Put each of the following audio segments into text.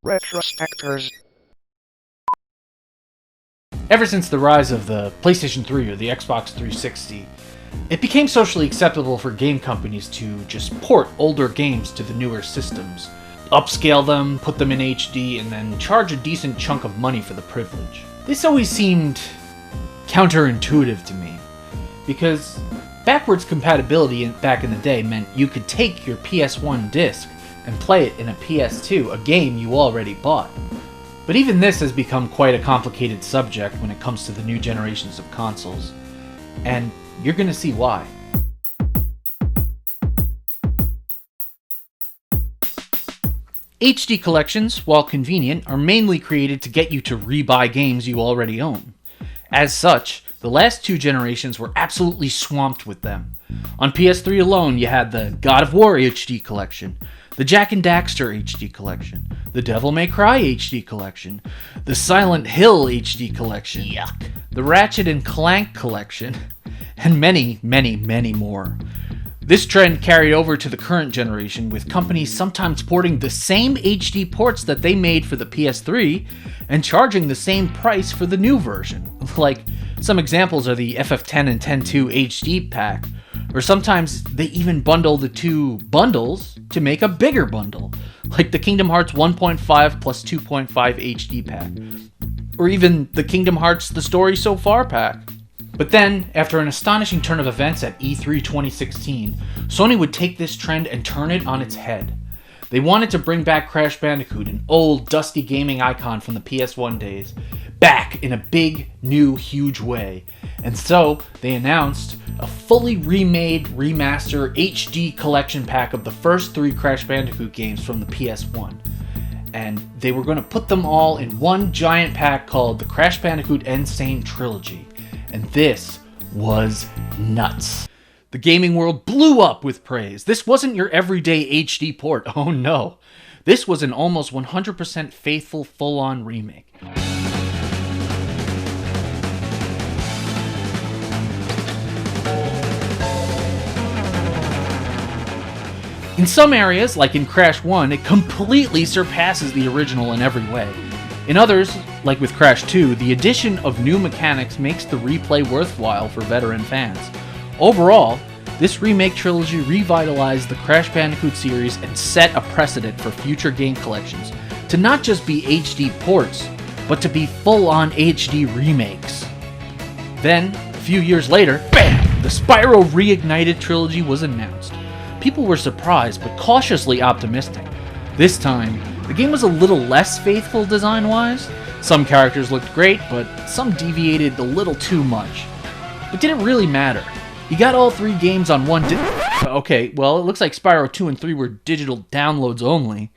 Retrospectors. Ever since the rise of the PlayStation 3 or the Xbox 360, it became socially acceptable for game companies to just port older games to the newer systems, upscale them, put them in HD, and then charge a decent chunk of money for the privilege. This always seemed counterintuitive to me, because backwards compatibility back in the day meant you could take your PS1 disc and play it in a PS2, a game you already bought. But even this has become quite a complicated subject when it comes to the new generations of consoles, and you're gonna see why. HD collections, while convenient, are mainly created to get you to rebuy games you already own. As such, the last two generations were absolutely swamped with them. On PS3 alone, you had the God of War HD collection, the Jak and Daxter HD collection, the Devil May Cry HD collection, the Silent Hill HD collection, yuck, the Ratchet and Clank collection, and many, many, many more. This trend carried over to the current generation, with companies sometimes porting the same HD ports that they made for the PS3 and charging the same price for the new version. Like, some examples are the FF10 and 10.2 HD pack, or sometimes they even bundle the two bundles to make a bigger bundle, like the Kingdom Hearts 1.5 plus 2.5 HD pack, or even the Kingdom Hearts The Story So Far pack. But then, after an astonishing turn of events at E3 2016, Sony would take this trend and turn it on its head. They wanted to bring back Crash Bandicoot, an old, dusty gaming icon from the PS1 days, back in a big, new, huge way. And so, they announced a fully remade, remaster HD collection pack of the first three Crash Bandicoot games from the PS1. And they were going to put them all in one giant pack called the Crash Bandicoot Insane Trilogy. And this was nuts. The gaming world blew up with praise. This wasn't your everyday HD port, oh no. This was an almost 100% faithful, full-on remake. In some areas, like in Crash 1, it completely surpasses the original in every way. In others, like with Crash 2, the addition of new mechanics makes the replay worthwhile for veteran fans. Overall, this Remake Trilogy revitalized the Crash Bandicoot series and set a precedent for future game collections to not just be HD ports, but to be full-on HD remakes. Then, a few years later, BAM! The Spyro Reignited Trilogy was announced. People were surprised, but cautiously optimistic. This time, the game was a little less faithful design-wise. Some characters looked great, but some deviated a little too much. But didn't really matter. You got all three games on one Okay, well, it looks like Spyro 2 and 3 were digital downloads only.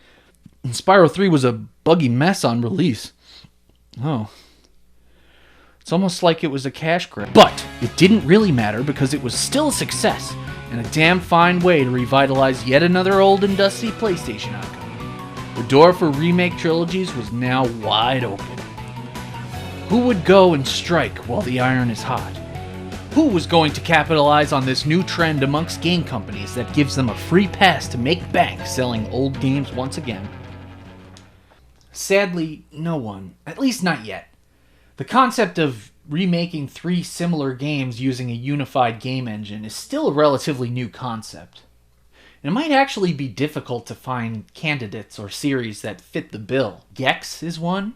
And Spyro 3 was a buggy mess on release. Oh. It's almost like it was a cash grab. But it didn't really matter because it was still a success, and a damn fine way to revitalize yet another old and dusty PlayStation icon. The door for remake trilogies was now wide open. Who would go and strike while the iron is hot? Who was going to capitalize on this new trend amongst game companies that gives them a free pass to make bank selling old games once again? Sadly, no one. At least not yet. The concept of remaking three similar games using a unified game engine is still a relatively new concept. And it might actually be difficult to find candidates or series that fit the bill. Gex is one.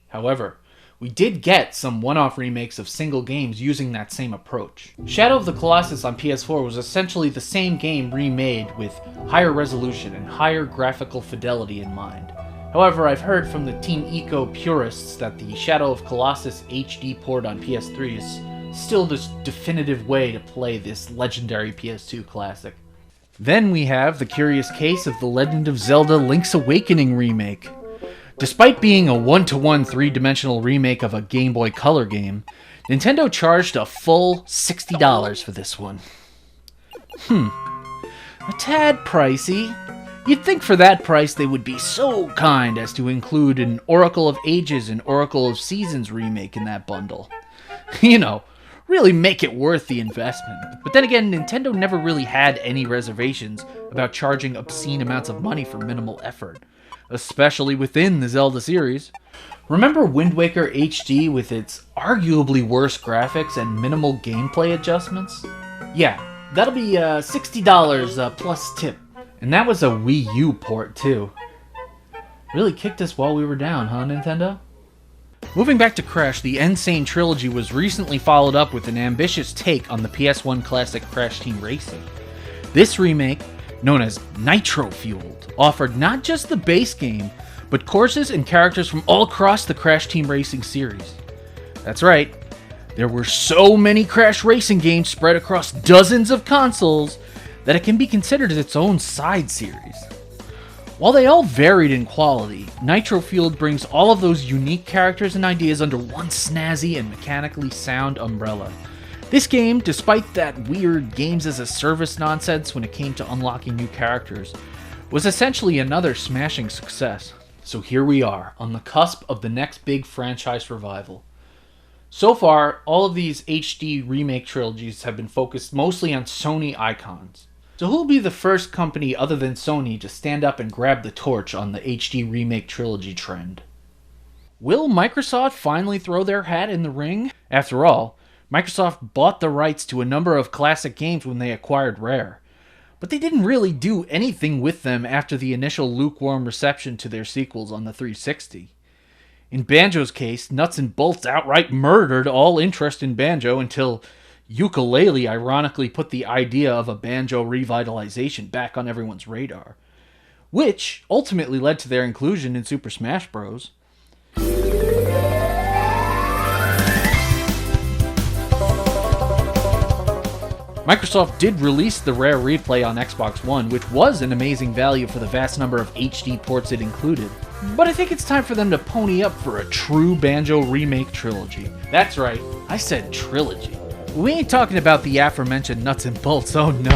However, we did get some one-off remakes of single games using that same approach. Shadow of the Colossus on PS4 was essentially the same game remade with higher resolution and higher graphical fidelity in mind. However, I've heard from the Team Eco purists that the Shadow of Colossus HD port on PS3 is still the definitive way to play this legendary PS2 classic. Then we have the curious case of The Legend of Zelda Link's Awakening remake. Despite being a one-to-one three-dimensional remake of a Game Boy Color game, Nintendo charged a full $60 for this one. A tad pricey. You'd think for that price they would be so kind as to include an Oracle of Ages and Oracle of Seasons remake in that bundle. You know, really make it worth the investment. But then again, Nintendo never really had any reservations about charging obscene amounts of money for minimal effort. especially within the Zelda series. Remember Wind Waker HD with its arguably worse graphics and minimal gameplay adjustments? Yeah, that'll be $60 plus tip. And that was a Wii U port too. Really kicked us while we were down, huh, Nintendo? Moving back to Crash, the Insane Trilogy was recently followed up with an ambitious take on the PS1 classic Crash Team Racing. This remake, known as Nitro Fueled, offered not just the base game, but courses and characters from all across the Crash Team Racing series. That's right, there were so many Crash racing games spread across dozens of consoles that it can be considered as its own side series. While they all varied in quality, Nitro Fueled brings all of those unique characters and ideas under one snazzy and mechanically sound umbrella. This game, despite that weird games as a service nonsense when it came to unlocking new characters, was essentially another smashing success. So here we are, on the cusp of the next big franchise revival. So far, all of these HD remake trilogies have been focused mostly on Sony icons. So who will be the first company other than Sony to stand up and grab the torch on the HD remake trilogy trend? Will Microsoft finally throw their hat in the ring? After all, Microsoft bought the rights to a number of classic games when they acquired Rare, but they didn't really do anything with them after the initial lukewarm reception to their sequels on the 360. In Banjo's case, Nuts and Bolts outright murdered all interest in Banjo until Yooka-Laylee ironically put the idea of a Banjo revitalization back on everyone's radar, which ultimately led to their inclusion in Super Smash Bros. Microsoft did release the Rare Replay on Xbox One, which was an amazing value for the vast number of HD ports it included. But I think it's time for them to pony up for a true Banjo Remake Trilogy. That's right, I said trilogy. We ain't talking about the aforementioned Nuts and Bolts, oh no.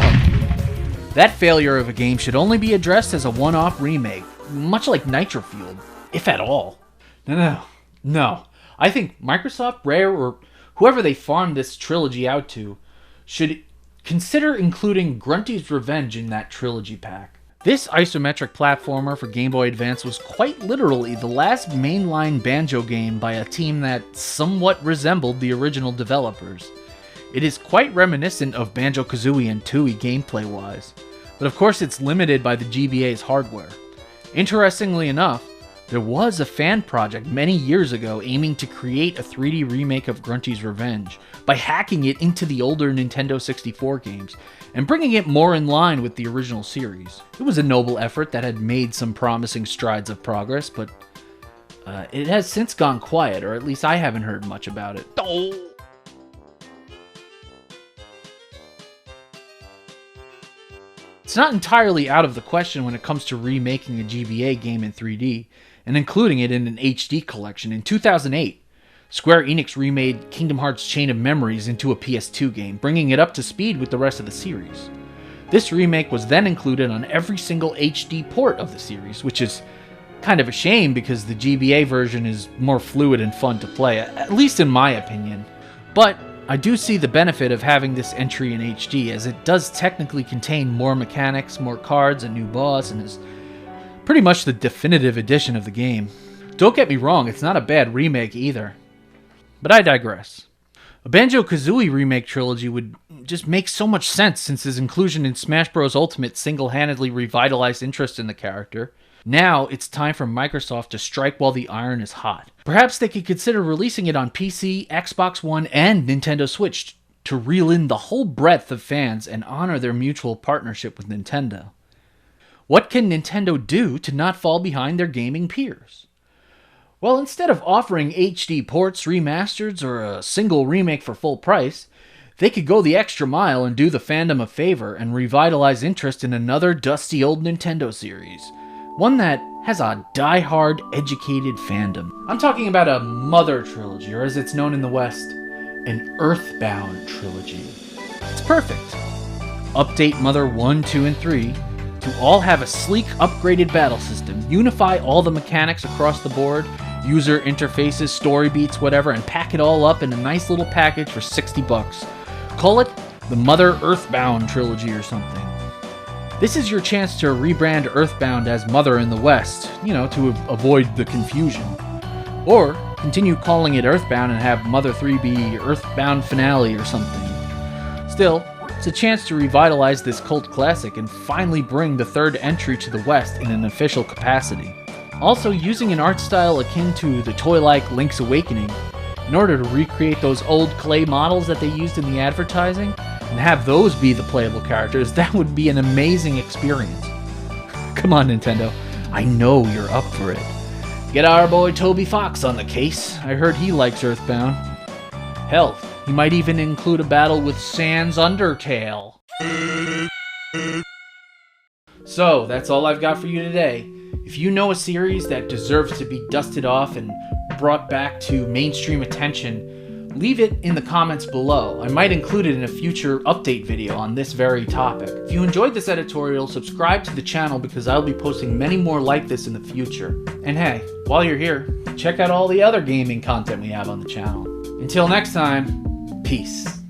That failure of a game should only be addressed as a one-off remake, much like Nitro Fueled, if at all. No. I think Microsoft, Rare, or whoever they farmed this trilogy out to, should consider including Grunty's Revenge in that trilogy pack. This isometric platformer for Game Boy Advance was quite literally the last mainline Banjo game by a team that somewhat resembled the original developers. It is quite reminiscent of Banjo-Kazooie and Tooie gameplay-wise, but of course it's limited by the GBA's hardware. Interestingly enough, there was a fan project many years ago aiming to create a 3D remake of Grunty's Revenge by hacking it into the older Nintendo 64 games and bringing it more in line with the original series. It was a noble effort that had made some promising strides of progress, but it has since gone quiet, or at least I haven't heard much about it. It's not entirely out of the question when it comes to remaking a GBA game in 3D and including it in an HD collection. In 2008, Square Enix remade Kingdom Hearts Chain of Memories into a PS2 game, bringing it up to speed with the rest of the series. This remake was then included on every single HD port of the series, which is kind of a shame because the GBA version is more fluid and fun to play, at least in my opinion. But I do see the benefit of having this entry in HD, as it does technically contain more mechanics, more cards, a new boss, and is pretty much the definitive edition of the game. Don't get me wrong, it's not a bad remake either. But I digress. A Banjo-Kazooie remake trilogy would just make so much sense since his inclusion in Smash Bros. Ultimate single-handedly revitalized interest in the character. Now it's time for Microsoft to strike while the iron is hot. Perhaps they could consider releasing it on PC, Xbox One, and Nintendo Switch to reel in the whole breadth of fans and honor their mutual partnership with Nintendo. What can Nintendo do to not fall behind their gaming peers? Well, instead of offering HD ports, remasters, or a single remake for full price, they could go the extra mile and do the fandom a favor and revitalize interest in another dusty old Nintendo series. One that has a die-hard, educated fandom. I'm talking about a Mother Trilogy, or as it's known in the West, an Earthbound Trilogy. It's perfect. Update Mother 1, 2, and 3 to all have a sleek, upgraded battle system, unify all the mechanics across the board, user interfaces, story beats, whatever, and pack it all up in a nice little package for $60. Call it the Mother Earthbound Trilogy or something. This is your chance to rebrand Earthbound as Mother in the West, to avoid the confusion. Or continue calling it Earthbound and have Mother 3 be Earthbound Finale or something. Still, it's a chance to revitalize this cult classic and finally bring the third entry to the West in an official capacity. Also, using an art style akin to the toy-like Link's Awakening, in order to recreate those old clay models that they used in the advertising, and have those be the playable characters, that would be an amazing experience. Come on, Nintendo. I know you're up for it. Get our boy Toby Fox on the case. I heard he likes Earthbound. Hell, he might even include a battle with Sans Undertale. So, that's all I've got for you today. If you know a series that deserves to be dusted off and brought back to mainstream attention, leave it in the comments below. I might include it in a future update video on this very topic. If you enjoyed this editorial, subscribe to the channel because I'll be posting many more like this in the future. And hey, while you're here, check out all the other gaming content we have on the channel. Until next time, peace.